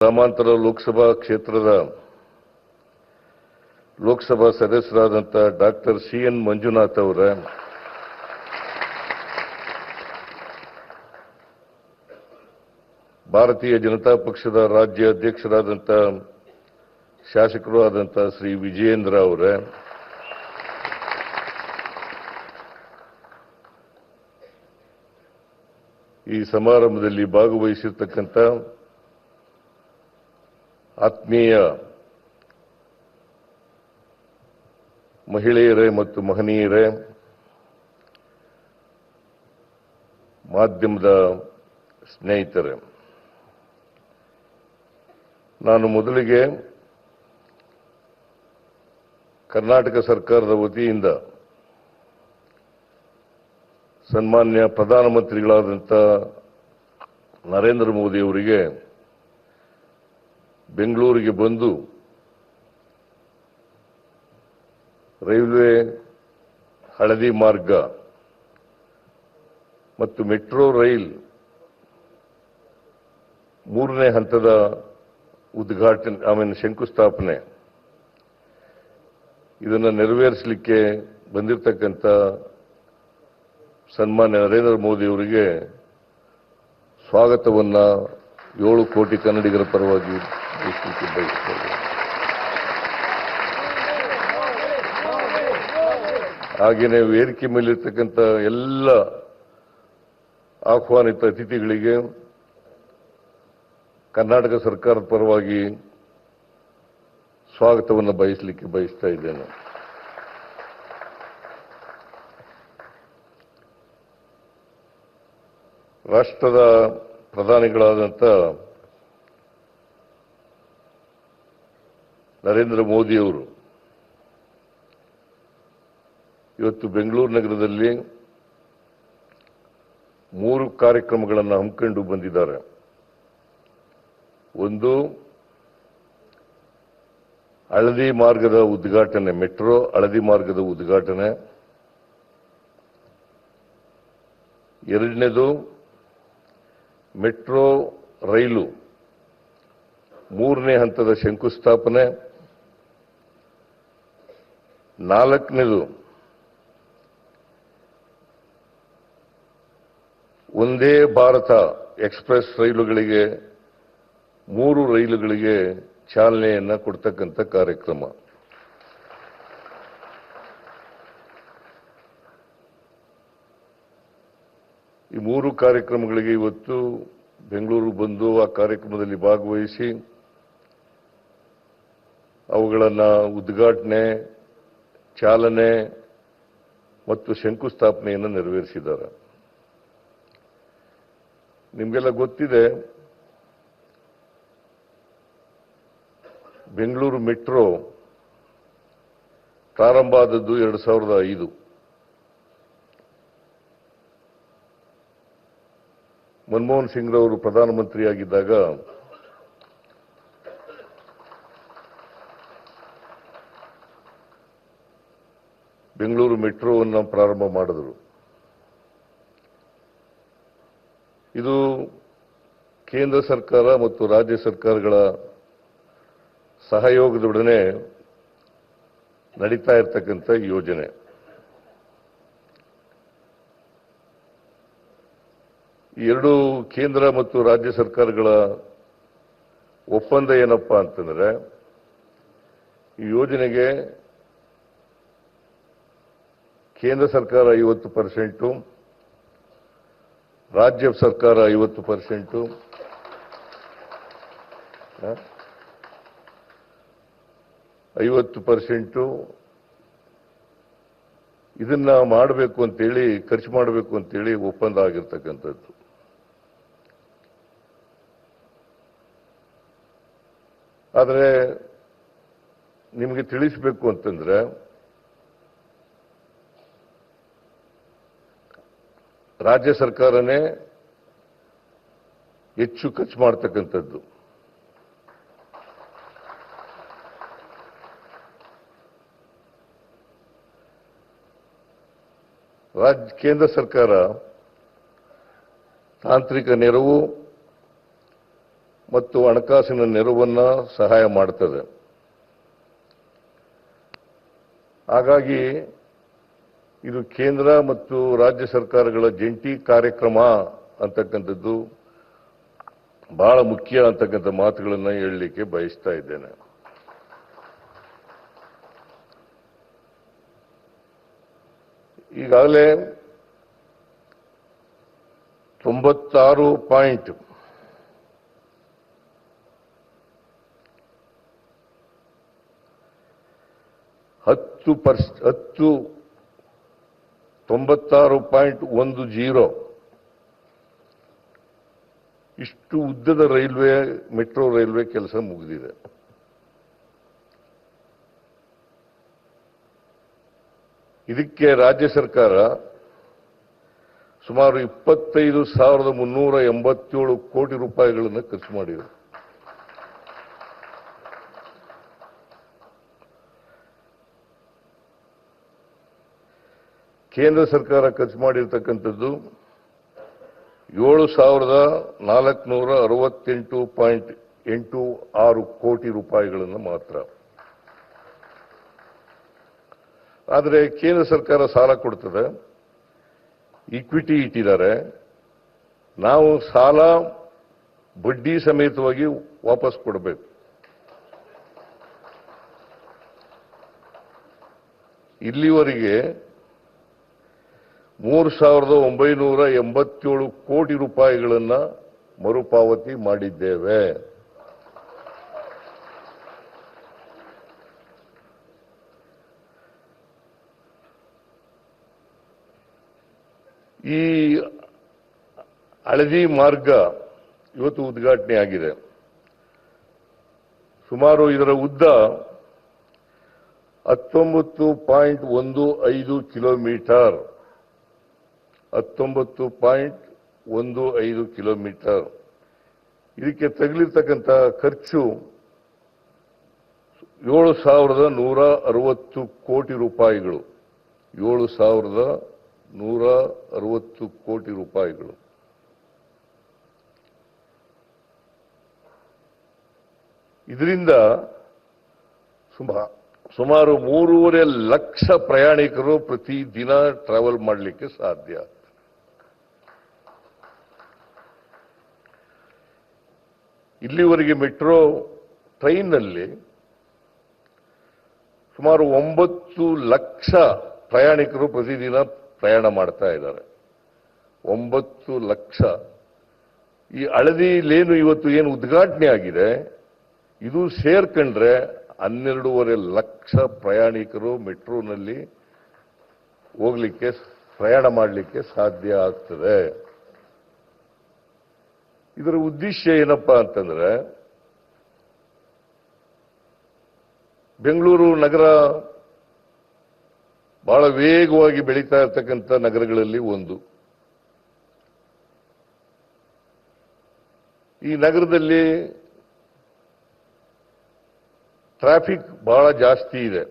ಗ್ರಾಮಾಂತರ ಲೋಕಸಭಾ ಕ್ಷೇತ್ರದ Lok Sabha ಸದಸ್ಯರಾದಂಥ doctor CN. Manjunath ಅವರ ಭಾರತೀಯ ಜನತಾ ಪಕ್ಷದ ರಾಜ್ಯ ಅಧ್ಯಕ್ಷರಾದಂಥ ಶಾಸಕರು ಆದಂಥ ಶ್ರೀ ವಿಜಯೇಂದ್ರ ಅವರ ಈ ಸಮಾರಂಭದಲ್ಲಿ ಭಾಗವಹಿಸಿರ್ತಕ್ಕಂಥ ಆತ್ಮೀಯ ಮಹಿಳೆಯರೇ ಮತ್ತು ಮಹನೀಯರೇ, ಮಾಧ್ಯಮದ ಸ್ನೇಹಿತರೇ, ನಾನು ಮೊದಲಿಗೆ ಕರ್ನಾಟಕ ಸರ್ಕಾರದ ವತಿಯಿಂದ ಸನ್ಮಾನ್ಯ ಪ್ರಧಾನಮಂತ್ರಿಗಳಾದಂಥ ನರೇಂದ್ರ ಮೋದಿ ಅವರಿಗೆ ಬೆಂಗಳೂರಿಗೆ ಬಂದು ರೈಲ್ವೆ ಹಳದಿ ಮಾರ್ಗ ಮತ್ತು ಮೆಟ್ರೋ ರೈಲ್ 3ನೇ ಹಂತದ ಉದ್ಘಾಟನೆ ಶಂಕುಸ್ಥಾಪನೆ ಇದನ್ನು ನೆರವೇರಿಸಲಿಕ್ಕೆ ಬಂದಿರತಕ್ಕಂಥ ಸನ್ಮಾನ್ಯ ನರೇಂದ್ರ ಮೋದಿ ಅವರಿಗೆ ಸ್ವಾಗತವನ್ನ 7 ಕೋಟಿ ಕನ್ನಡಿಗರ ಪರವಾಗಿ ಬಯಸುತ್ತೇನೆ. ಹಾಗೆಯೇ ವೇದಿಕೆ ಮೇಲಿರ್ತಕ್ಕಂಥ ಎಲ್ಲ ಆಹ್ವಾನಿತ ಅತಿಥಿಗಳಿಗೆ ಕರ್ನಾಟಕ ಸರ್ಕಾರದ ಪರವಾಗಿ ಸ್ವಾಗತವನ್ನು ಬಯಸ್ತಾ ಇದ್ದೇನೆ. ರಾಷ್ಟ್ರದ ಪ್ರಧಾನಿಗಳಾದಂಥ ನರೇಂದ್ರ ಮೋದಿ ಅವರು ಇವತ್ತು ಬೆಂಗಳೂರು ನಗರದಲ್ಲಿ 3 ಕಾರ್ಯಕ್ರಮಗಳನ್ನು ಹಮ್ಮಿಕೊಂಡು ಬಂದಿದ್ದಾರೆ. ಒಂದು ಹಳದಿ ಮಾರ್ಗದ ಉದ್ಘಾಟನೆ, ಮೆಟ್ರೋ ಹಳದಿ ಮಾರ್ಗದ ಉದ್ಘಾಟನೆ. ಎರಡನೇದು ಮೆಟ್ರೋ ರೈಲು 3ನೇ ಹಂತದ ಶಂಕುಸ್ಥಾಪನೆ. 4ನೇದು ಒಂದೇ ಭಾರತ ಎಕ್ಸ್ಪ್ರೆಸ್ ರೈಲುಗಳಿಗೆ 3 ರೈಲುಗಳಿಗೆ ಚಾಲನೆಯನ್ನ ಕೊಡ್ತಕ್ಕಂಥ ಕಾರ್ಯಕ್ರಮ. ಈ 3 ಕಾರ್ಯಕ್ರಮಗಳಿಗೆ ಇವತ್ತು ಬೆಂಗಳೂರು ಬಂದು ಆ ಕಾರ್ಯಕ್ರಮದಲ್ಲಿ ಭಾಗವಹಿಸಿ ಅವುಗಳನ್ನು ಉದ್ಘಾಟನೆ, ಚಾಲನೆ ಮತ್ತು ಶಂಕುಸ್ಥಾಪನೆಯನ್ನು ನೆರವೇರಿಸಿದ್ದಾರೆ. ನಿಮಗೆಲ್ಲ ಗೊತ್ತಿದೆ, ಬೆಂಗಳೂರು ಮೆಟ್ರೋ ಪ್ರಾರಂಭ ಆದದ್ದು 2005. ಮನಮೋಹನ್ ಸಿಂಗ್ ಅವರು ಪ್ರಧಾನಮಂತ್ರಿಯಾಗಿದ್ದಾಗ ಬೆಂಗಳೂರು ಮೆಟ್ರೋವನ್ನು ಪ್ರಾರಂಭ ಮಾಡಿದರು. ಇದು ಕೇಂದ್ರ ಸರ್ಕಾರ ಮತ್ತು ರಾಜ್ಯ ಸರ್ಕಾರಗಳ ಸಹಯೋಗದೊಡನೆ ನಡೀತಾ ಇರತಕ್ಕಂಥ ಯೋಜನೆ. ಈ 2 ಕೇಂದ್ರ ಮತ್ತು ರಾಜ್ಯ ಸರ್ಕಾರಗಳ ಒಪ್ಪಂದ ಏನಪ್ಪಾ ಅಂತಂದ್ರೆ, ಈ ಯೋಜನೆಗೆ ಕೇಂದ್ರ ಸರ್ಕಾರ 50%, ರಾಜ್ಯ ಸರ್ಕಾರ 50%, 50% ಇದನ್ನ ಮಾಡಬೇಕು ಅಂತೇಳಿ, ಖರ್ಚು ಮಾಡಬೇಕು ಅಂತೇಳಿ ಒಪ್ಪಂದ ಆಗಿರ್ತಕ್ಕಂಥದ್ದು. ಆದರೆ ನಿಮಗೆ ತಿಳಿಸಬೇಕು ಅಂತಂದ್ರೆ, ರಾಜ್ಯ ಸರ್ಕಾರನೇ ಹೆಚ್ಚು ಖರ್ಚು ಮಾಡತಕ್ಕಂಥದ್ದು. ಕೇಂದ್ರ ಸರ್ಕಾರ ತಾಂತ್ರಿಕ ನೆರವು ಮತ್ತು ಹಣಕಾಸಿನ ನೆರವನ್ನು ಸಹಾಯ ಮಾಡುತ್ತದೆ. ಹಾಗಾಗಿ ಇದು ಕೇಂದ್ರ ಮತ್ತು ರಾಜ್ಯ ಸರ್ಕಾರಗಳ ಜಂಟಿ ಕಾರ್ಯಕ್ರಮ ಅಂತಕ್ಕಂಥದ್ದು ಬಹಳ ಮುಖ್ಯ ಅಂತಕ್ಕಂಥ ಮಾತುಗಳನ್ನು ಹೇಳಲಿಕ್ಕೆ ಬಯಸ್ತಾ ಇದ್ದೇನೆ. ಈಗಾಗಲೇ 96.10% ಇಷ್ಟು ಉದ್ದದ ರೈಲ್ವೆ ಮೆಟ್ರೋ ರೈಲ್ವೆ ಕೆಲಸ ಮುಗಿದಿದೆ. ಇದಕ್ಕೆ ರಾಜ್ಯ ಸರ್ಕಾರ ಸುಮಾರು 25,387 ಕೋಟಿ ರೂಪಾಯಿಗಳನ್ನು ಖರ್ಚು ಮಾಡಿದೆ. ಕೇಂದ್ರ ಸರ್ಕಾರ ಖರ್ಚು ಮಾಡಿರ್ತಕ್ಕಂಥದ್ದು 7,468.86 ಕೋಟಿ ರೂಪಾಯಿಗಳನ್ನು ಮಾತ್ರ. ಆದರೆ ಕೇಂದ್ರ ಸರ್ಕಾರ ಸಾಲ ಕೊಡ್ತದೆ, ಈಕ್ವಿಟಿ ಇಟ್ಟಿದ್ದಾರೆ, ನಾವು ಸಾಲ ಬಡ್ಡಿ ಸಮೇತವಾಗಿ ವಾಪಸ್ ಕೊಡಬೇಕು. ಇಲ್ಲಿವರೆಗೆ 3,987 ಕೋಟಿ ರೂಪಾಯಿಗಳನ್ನು ಮರುಪಾವತಿ ಮಾಡಿದ್ದೇವೆ. ಈ ಹಳದಿ ಮಾರ್ಗ ಇವತ್ತು ಉದ್ಘಾಟನೆ ಆಗಿದೆ. ಸುಮಾರು ಇದರ ಉದ್ದ 19.15 ಕಿಲೋಮೀಟರ್. 19.15 ಕಿಲೋಮೀಟರ್. ಇದಕ್ಕೆ ತಗಲಿರ್ತಕ್ಕಂಥ ಖರ್ಚು 7,160 ಕೋಟಿ ರೂಪಾಯಿಗಳು. 7,160 ಕೋಟಿ ರೂಪಾಯಿಗಳು. ಇದರಿಂದ ಸುಮಾರು 3.5 ಲಕ್ಷ ಪ್ರಯಾಣಿಕರು ಪ್ರತಿ ದಿನ ಟ್ರಾವೆಲ್ ಮಾಡಲಿಕ್ಕೆ ಸಾಧ್ಯ. ಇಲ್ಲಿವರೆಗೆ ಮೆಟ್ರೋ ಟ್ರೈನ್ನಲ್ಲಿ ಸುಮಾರು 9 ಲಕ್ಷ ಪ್ರಯಾಣಿಕರು ಪ್ರತಿದಿನ ಪ್ರಯಾಣ ಮಾಡ್ತಾ ಇದ್ದಾರೆ. 9 ಲಕ್ಷ. ಈ ಹಳದಿ ಲೇನು ಇವತ್ತು ಏನು ಉದ್ಘಾಟನೆ ಆಗಿದೆ, ಇದು ಸೇರ್ಕೊಂಡ್ರೆ 12.5 ಲಕ್ಷ ಪ್ರಯಾಣಿಕರು ಮೆಟ್ರೋನಲ್ಲಿ ಹೋಗ್ಲಿಕ್ಕೆ, ಪ್ರಯಾಣ ಮಾಡಲಿಕ್ಕೆ ಸಾಧ್ಯ ಆಗ್ತದೆ. ಇದರ ಉದ್ದೇಶ ಏನಪ್ಪಾ ಅಂತಂದ್ರೆ, ಬೆಂಗಳೂರು ನಗರ ಬಹಳ ವೇಗವಾಗಿ ಬೆಳೀತಾ ಇರತಕ್ಕಂಥ ನಗರಗಳಲ್ಲಿ ಒಂದು. ಈ ನಗರದಲ್ಲಿ ಟ್ರಾಫಿಕ್ ಬಹಳ ಜಾಸ್ತಿ ಇದೆ.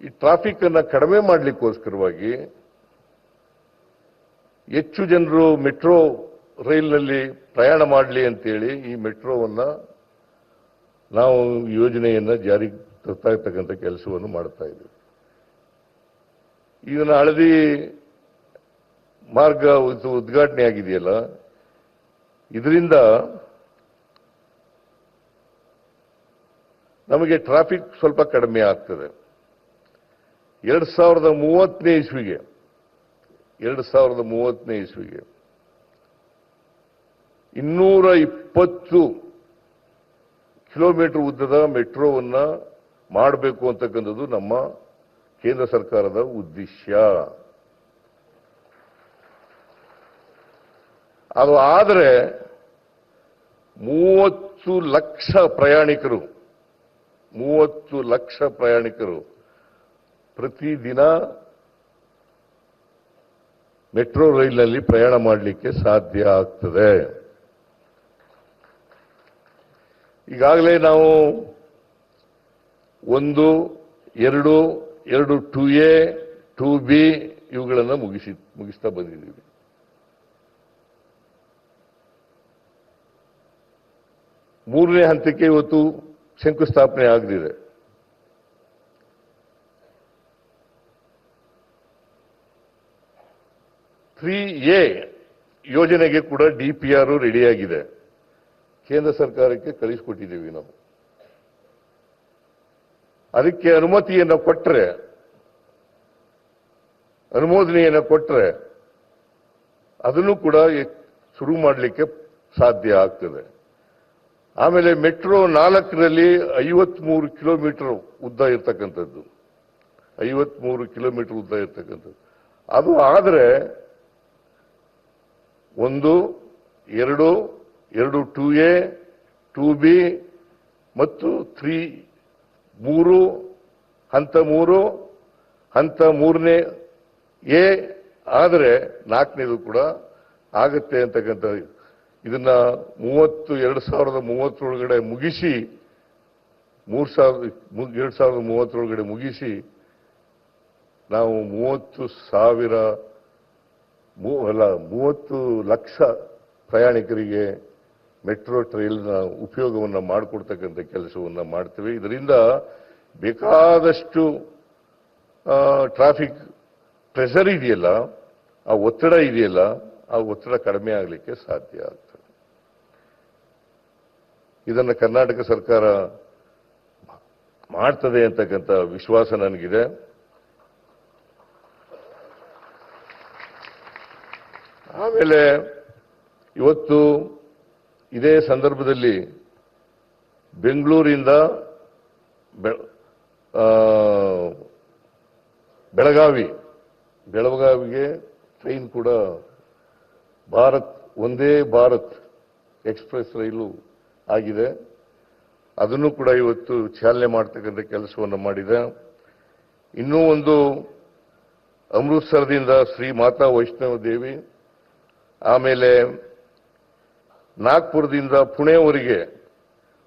ಈ ಟ್ರಾಫಿಕ್ ಅನ್ನ ಕಡಿಮೆ ಮಾಡಲಿಕ್ಕೋಸ್ಕರವಾಗಿ ಹೆಚ್ಚು ಜನರು ಮೆಟ್ರೋ ರೈಲ್ನಲ್ಲಿ ಪ್ರಯಾಣ ಮಾಡಲಿ ಅಂತೇಳಿ ಈ ಮೆಟ್ರೋವನ್ನ ನಾವು ಯೋಜನೆಯನ್ನ ಜಾರಿಗೆ ತರ್ತಾ ಇರ್ತಕ್ಕಂಥ ಕೆಲಸವನ್ನು ಮಾಡ್ತಾ ಇದ್ದೀವಿ. ಇದನ್ನ ಹಳದಿ ಮಾರ್ಗ ಉದ್ಘಾಟನೆ ಆಗಿದೆಯಲ್ಲ, ಇದರಿಂದ ನಮಗೆ ಟ್ರಾಫಿಕ್ ಸ್ವಲ್ಪ ಕಡಿಮೆ ಆಗ್ತದೆ. 2030ನೇ ಇಸ್ವಿಗೆ 220 ಕಿಲೋಮೀಟರ್ ಉದ್ದದ ಮೆಟ್ರೋವನ್ನ ಮಾಡಬೇಕು ಅಂತಕ್ಕಂಥದ್ದು ನಮ್ಮ ಕೇಂದ್ರ ಸರ್ಕಾರದ ಉದ್ದೇಶ. ಅದು ಆದರೆ 30 ಲಕ್ಷ ಪ್ರಯಾಣಿಕರು ಪ್ರತಿದಿನ ಮೆಟ್ರೋ ರೈಲ್ನಲ್ಲಿ ಪ್ರಯಾಣ ಮಾಡಲಿಕ್ಕೆ ಸಾಧ್ಯ ಆಗ್ತದೆ. ಈಗಾಗಲೇ ನಾವು 1, 2, 2A, 2B ಇವುಗಳನ್ನು ಮುಗಿಸ್ತಾ ಬಂದಿದ್ದೀವಿ. ಮೂರನೇ ಹಂತಕ್ಕೆ ಇವತ್ತು ಶಂಕುಸ್ಥಾಪನೆ ಆಗಲಿದೆ. ಎ ಯೋಜನೆಗೆ ಕೂಡ DPR ರೆಡಿಯಾಗಿದೆ. ಕೇಂದ್ರ ಸರ್ಕಾರಕ್ಕೆ ಕಳಿಸಿಕೊಟ್ಟಿದ್ದೀವಿ ನಾವು. ಅದಕ್ಕೆ ಅನುಮೋದನೆಯನ್ನು ಕೊಟ್ಟರೆ ಅದನ್ನು ಕೂಡ ಶುರು ಮಾಡಲಿಕ್ಕೆ ಸಾಧ್ಯ ಆಗ್ತದೆ. ಆಮೇಲೆ ಮೆಟ್ರೋ 4ರಲ್ಲಿ 53 ಕಿಲೋಮೀಟರ್ ಉದ್ದ ಇರ್ತಕ್ಕಂಥದ್ದು, 53 ಕಿಲೋಮೀಟರ್ ಉದ್ದ ಇರ್ತಕ್ಕಂಥದ್ದು. ಅದು ಆದರೆ 1, 2, 2A, 2B ಮತ್ತು 3 ಹಂತ 3, ಹಂತ 3ನೇ ಎ ಆದರೆ 4ನೇದು ಕೂಡ ಆಗತ್ತೆ ಅಂತಕ್ಕಂಥ ಇದನ್ನ 2030 ಒಳಗಡೆ ಮುಗಿಸಿ 2030 ಒಳಗಡೆ ಮುಗಿಸಿ ನಾವು 30 ಲಕ್ಷ ಪ್ರಯಾಣಿಕರಿಗೆ ಮೆಟ್ರೋ ಟ್ರೈಲ್ನ ಉಪಯೋಗವನ್ನು ಮಾಡಿಕೊಡ್ತಕ್ಕಂಥ ಕೆಲಸವನ್ನು ಮಾಡ್ತೀವಿ. ಇದರಿಂದ ಬೇಕಾದಷ್ಟು ಟ್ರಾಫಿಕ್ ಪ್ರೆಷರ್ ಇದೆಯಲ್ಲ, ಆ ಒತ್ತಡ ಇದೆಯಲ್ಲ, ಆ ಒತ್ತಡ ಕಡಿಮೆ ಆಗಲಿಕ್ಕೆ ಸಾಧ್ಯ ಆಗ್ತದೆ. ಇದನ್ನು ಕರ್ನಾಟಕ ಸರ್ಕಾರ ಮಾಡ್ತದೆ ಅಂತಕ್ಕಂಥ ವಿಶ್ವಾಸ ನನಗಿದೆ. ಆಮೇಲೆ ಇವತ್ತು ಇದೇ ಸಂದರ್ಭದಲ್ಲಿ ಬೆಂಗಳೂರಿಂದ ಬೆಳಗಾವಿಗೆ ಟ್ರೈನ್ ಕೂಡ ಒಂದೇ ಭಾರತ್ ಎಕ್ಸ್ಪ್ರೆಸ್ ರೈಲು ಆಗಿದೆ. ಅದನ್ನು ಕೂಡ ಇವತ್ತು ಚಾಲನೆ ಮಾಡ್ತಕ್ಕಂಥ ಕೆಲಸವನ್ನು ಮಾಡಿದೆ. ಇನ್ನೂ ಒಂದು ಅಮೃತಸರದಿಂದ ಶ್ರೀ ಮಾತಾ ವೈಷ್ಣವ ದೇವಿ, ಆಮೇಲೆ ನಾಗ್ಪುರದಿಂದ ಪುಣೆವರೆಗೆ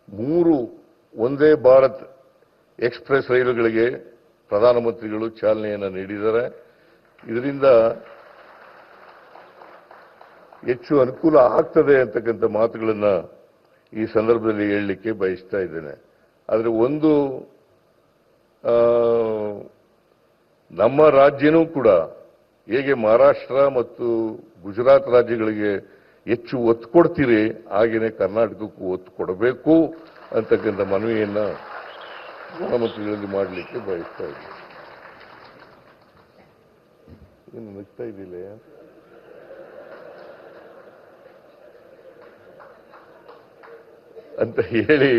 3 ಒಂದೇ ಭಾರತ್ ಎಕ್ಸ್ಪ್ರೆಸ್ ರೈಲುಗಳಿಗೆ ಪ್ರಧಾನಮಂತ್ರಿಗಳು ಚಾಲನೆಯನ್ನು ನೀಡಿದ್ದಾರೆ. ಇದರಿಂದ ಹೆಚ್ಚು ಅನುಕೂಲ ಆಗ್ತದೆ ಅಂತಕ್ಕಂಥ ಮಾತುಗಳನ್ನು ಈ ಸಂದರ್ಭದಲ್ಲಿ ಹೇಳಲಿಕ್ಕೆ ಬಯಸ್ತಾ ಇದ್ದೇನೆ. ಆದರೆ ಒಂದು ನಮ್ಮ ರಾಜ್ಯನೂ ಕೂಡ ಹೇಗೆ ಮಹಾರಾಷ್ಟ್ರ ಮತ್ತು ಗುಜರಾತ್ ರಾಜ್ಯಗಳಿಗೆ ಹೆಚ್ಚು ಒತ್ತು ಕೊಡ್ತೀರಿ, ಹಾಗೆಯೇ ಕರ್ನಾಟಕಕ್ಕೂ ಒತ್ತು ಕೊಡಬೇಕು ಅಂತಕ್ಕಂಥ ಮನವಿಯನ್ನು ಪ್ರಧಾನಮಂತ್ರಿಗಳಲ್ಲಿ ಮಾಡಲಿಕ್ಕೆ ಬಯಸ್ತಾ ಇದ್ದೀನಿ. ಏನು ನಗ್ತಾ ಇದ್ದಿಲ್ಲ ಅಂತ ಹೇಳಿ